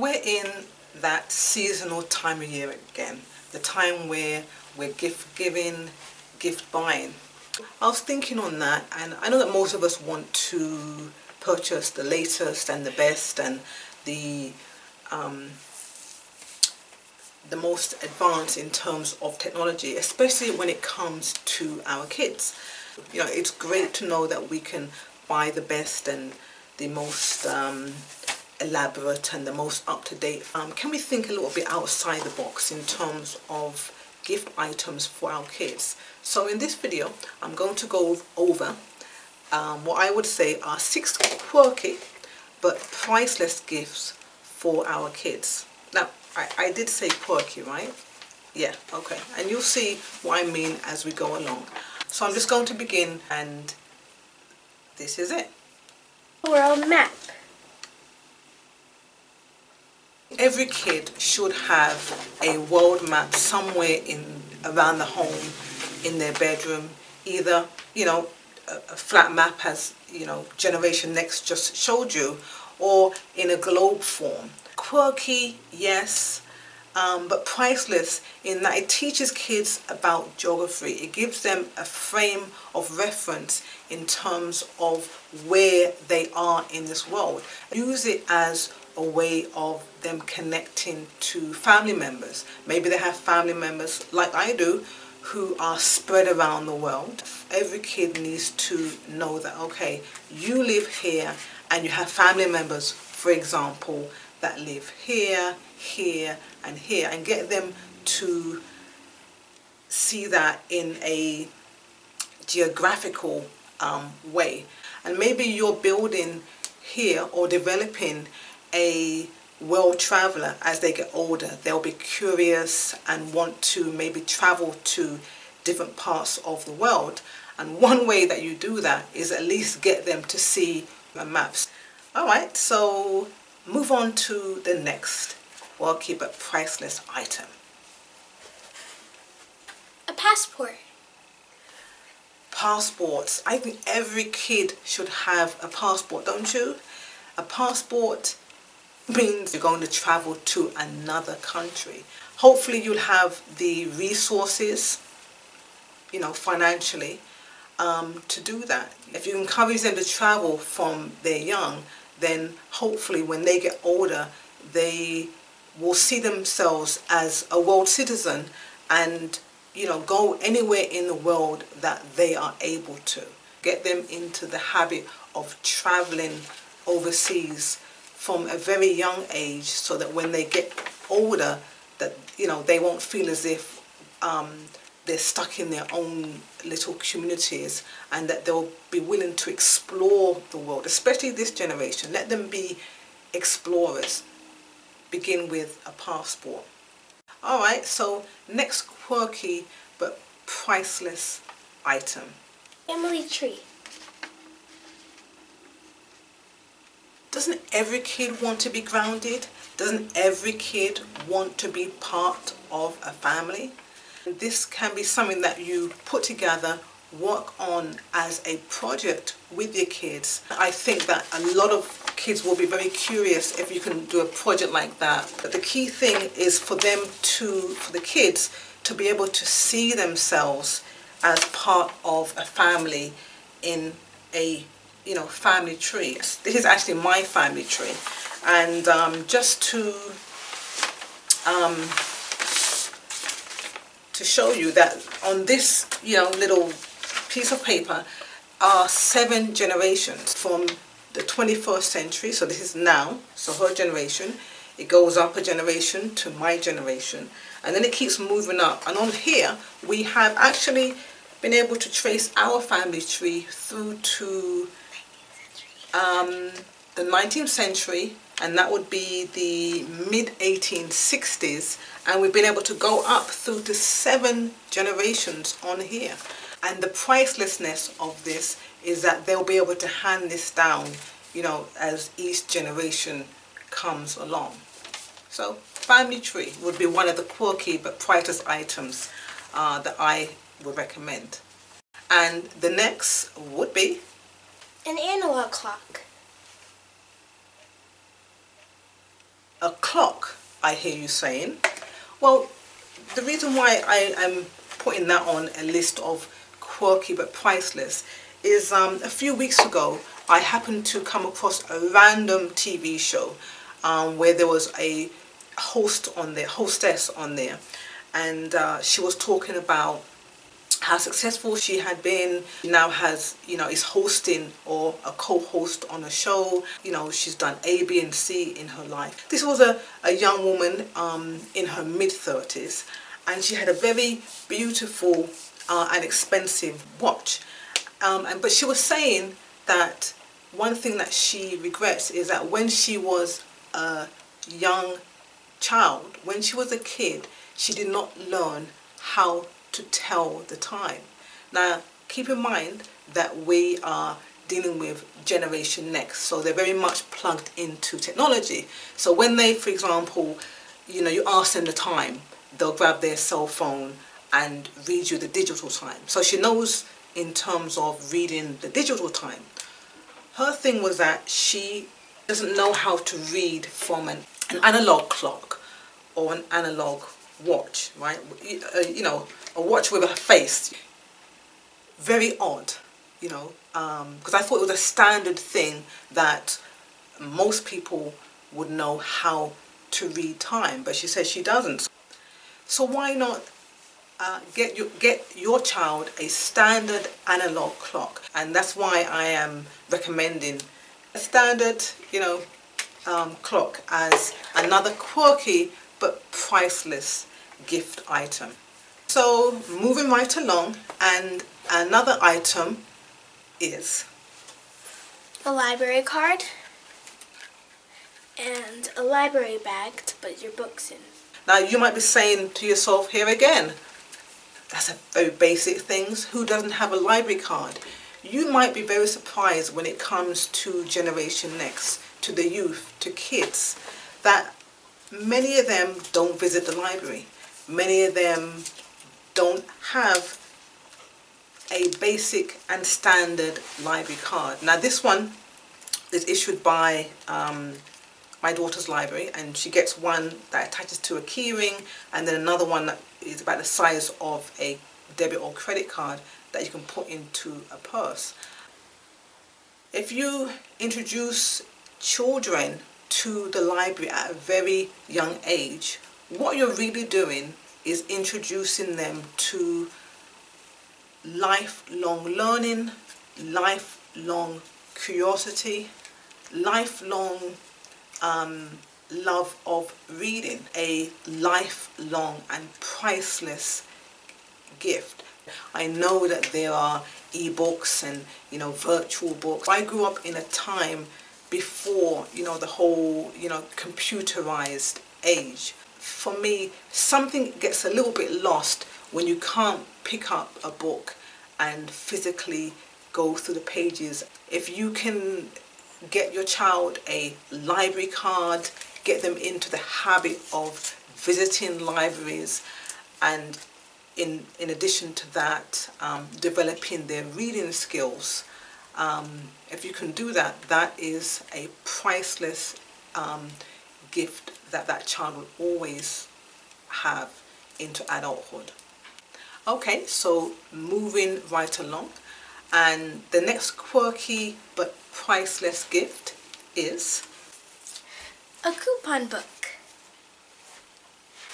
we're in that seasonal time of year again, the time where we're gift giving, gift buying. I was thinking on that, and I know that most of us want to purchase the latest and the best and the most advanced in terms of technology, especially when it comes to our kids. You know, it's great to know that we can buy the best and the most elaborate and the most up-to-date. Can we think a little bit outside the box in terms of gift items for our kids? So in this video, I'm going to go over what I would say are 6 quirky but priceless gifts for our kids. Now, I did say quirky, right? Yeah, okay. And you'll see what I mean as we go along. So I'm just going to begin, and this is it. World map. Every kid should have a world map somewhere around the home, in their bedroom. Either, you know, a flat map as, you know, Generation Next just showed you, or in a globe form. Quirky, yes, but priceless in that it teaches kids about geography. It gives them a frame of reference in terms of where they are in this world. Use it as a way of them connecting to family members. Maybe they have family members like I do who are spread around the world. Every kid needs to know that, okay, you live here and you have family members, for example, that live here, here, and here, and get them to see that in a geographical way. And maybe you're building here or developing a world traveler. As they get older, they'll be curious and want to maybe travel to different parts of the world. And one way that you do that is at least get them to see the maps. Alright, so move on to the next quirky but priceless item. A passport. Passports. I think every kid should have a passport, don't you? A passport means you're going to travel to another country. Hopefully you'll have the resources, you know, financially, to do that. If you encourage them to travel from they're young, then hopefully when they get older, they will see themselves as a world citizen and, you know, go anywhere in the world that they are able to. Get them into the habit of traveling overseas from a very young age, so that when they get older, that, you know, they won't feel as if they're stuck in their own little communities, and that they'll be willing to explore the world, especially this generation. Let them be explorers. Begin with a passport. Alright, so next quirky but priceless item. Family tree. Doesn't every kid want to be grounded? Doesn't every kid want to be part of a family? This can be something that you put together, work on as a project with your kids. I think that a lot of kids will be very curious if you can do a project like that. But the key thing is for the kids to be able to see themselves as part of a family in a, you know, family tree. This is actually my family tree, and just to show you that on this, you know, little piece of paper are 7 generations from the 21st century. So this is now, so her generation, it goes up a generation to my generation, and then it keeps moving up. And on here we have actually been able to trace our family tree through to the 19th century, and that would be the mid-1860s, and we've been able to go up through to 7 generations on here. And the pricelessness of this is that they'll be able to hand this down, you know, as each generation comes along. So family tree would be one of the quirky but priceless items that I would recommend. And the next would be An analog clock. a clock, I hear you saying. Well, the reason why I am putting that on a list of quirky but priceless is a few weeks ago I happened to come across a random TV show where there was a hostess on there, and she was talking about how successful she had been. She now has, is hosting or a co-host on a show. She's done A, B, and C in her life. This was a young woman in her mid-30s, and she had a very beautiful and expensive watch. But she was saying that one thing that she regrets is that when she was a young child, when she was a kid, she did not learn how to tell the time. Now, keep in mind that we are dealing with Generation Next, so they're very much plugged into technology. So when they, for example, you ask them the time, they'll grab their cell phone and read you the digital time. So she knows in terms of reading the digital time. Her thing was that she doesn't know how to read from an analog clock or an analog watch, right? A watch with a face. Very odd, because I thought it was a standard thing that most people would know how to read time, but she says she doesn't. So why not get your child a standard analog clock? And that's why I am recommending a standard, clock as another quirky but priceless gift item. So moving right along, and another item is A library card and a library bag to put your books in. Now you might be saying to yourself here again, that's a very basic things. Who doesn't have a library card? You might be very surprised when it comes to Generation Next, to the youth, to kids, that many of them don't visit the library. Many of them don't have a basic and standard library card. Now this one is issued by my daughter's library, and she gets one that attaches to a keyring, and then another one that is about the size of a debit or credit card that you can put into a purse. If you introduce children to the library at a very young age, what you're really doing is introducing them to lifelong learning, lifelong curiosity, lifelong love of reading, a lifelong and priceless gift. I know that there are e-books and virtual books. I grew up in a time before the whole computerized age. For me, something gets a little bit lost when you can't pick up a book and physically go through the pages. If you can get your child a library card, get them into the habit of visiting libraries, and in addition to that, developing their reading skills. If you can do that, that is a priceless gift that child will always have into adulthood. Okay, so moving right along, and the next quirky but priceless gift is A coupon book.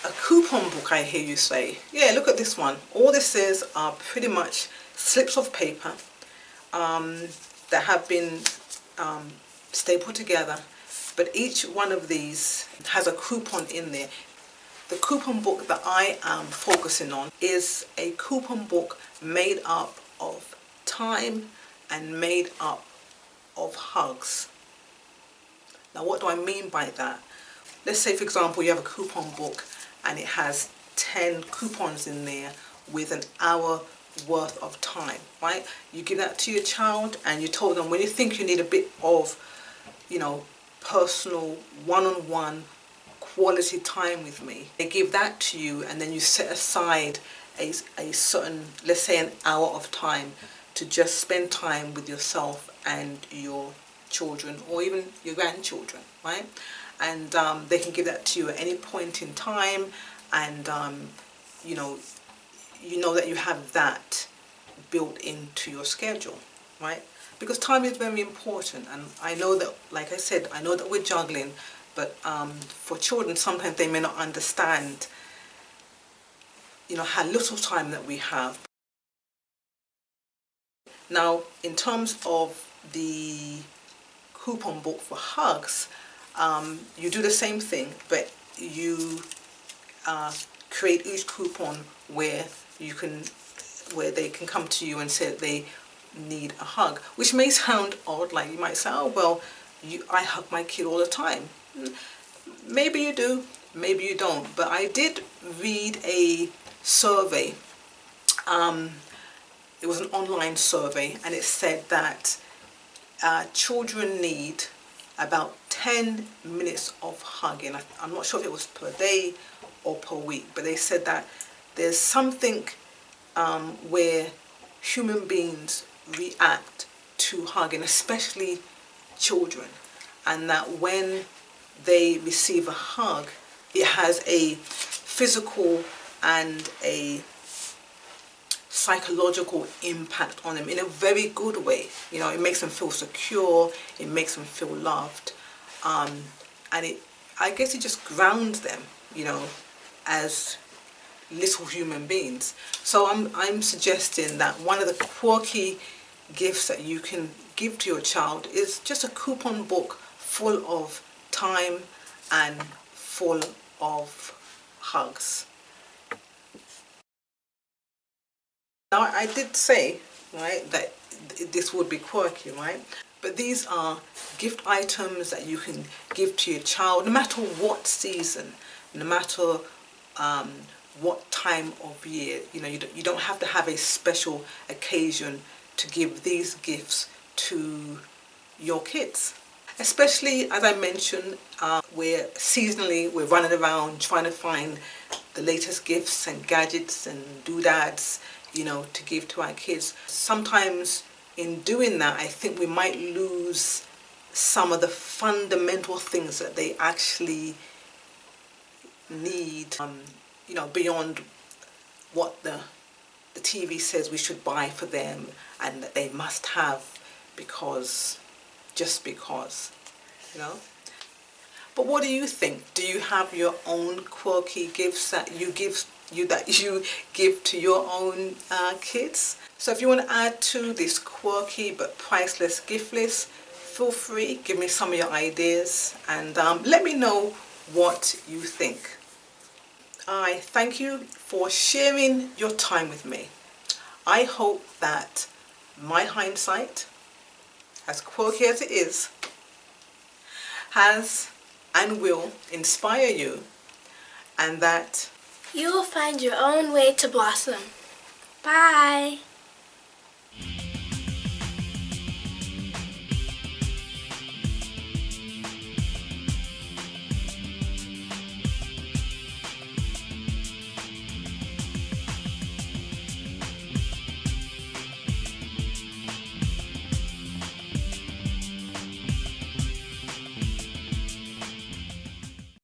a coupon book, I hear you say. Yeah, look at this one. All this is are pretty much slips of paper that have been stapled together, but each one of these has a coupon in there. The coupon book that I am focusing on is a coupon book made up of time and made up of hugs. Now what do I mean by that? Let's say, for example, you have a coupon book and it has 10 coupons in there with an hour worth of time, right? You give that to your child and you told them when you think you need a bit of, personal one-on-one quality time with me. They give that to you, and then you set aside a certain, let's say an hour of time to just spend time with yourself and your children or even your grandchildren, right? and they can give that to you at any point in time, and you know that you have that built into your schedule, right? Because time is very important, and I know that, like I said, I know that we're juggling, but for children sometimes they may not understand, how little time that we have. Now, in terms of the coupon book for hugs, you do the same thing, but you create each coupon where they can come to you and say that they need a hug, which may sound odd. Like, you might say, oh well, I hug my kid all the time. Maybe you do, maybe you don't, but I did read a survey. It was an online survey, and it said that children need about 10 minutes of hugging. I'm not sure if it was per day or per week, but they said that there's something where human beings react to hugging, especially children, and that when they receive a hug, it has a physical and a psychological impact on them in a very good way. It makes them feel secure, it makes them feel loved, and I guess it just grounds them, as little human beings. So I'm suggesting that one of the quirky gifts that you can give to your child is just a coupon book full of time and full of hugs. Now, I did say, right, that this would be quirky, right? But these are gift items that you can give to your child, no matter what season, no matter what time of year. You don't have to have a special occasion to give these gifts to your kids. Especially, as I mentioned, we're running around trying to find the latest gifts and gadgets and doodads, to give to our kids. Sometimes in doing that, I think we might lose some of the fundamental things that they actually need, beyond what the TV says we should buy for them and that they must have just because. But what do you think? Do you have your own quirky gifts that you give to your own kids? So if you want to add to this quirky but priceless gift list, feel free, give me some of your ideas, and let me know what you think. I thank you for sharing your time with me. I hope that my hindsight, as quirky as it is, has and will inspire you, and that you will find your own way to blossom. Bye!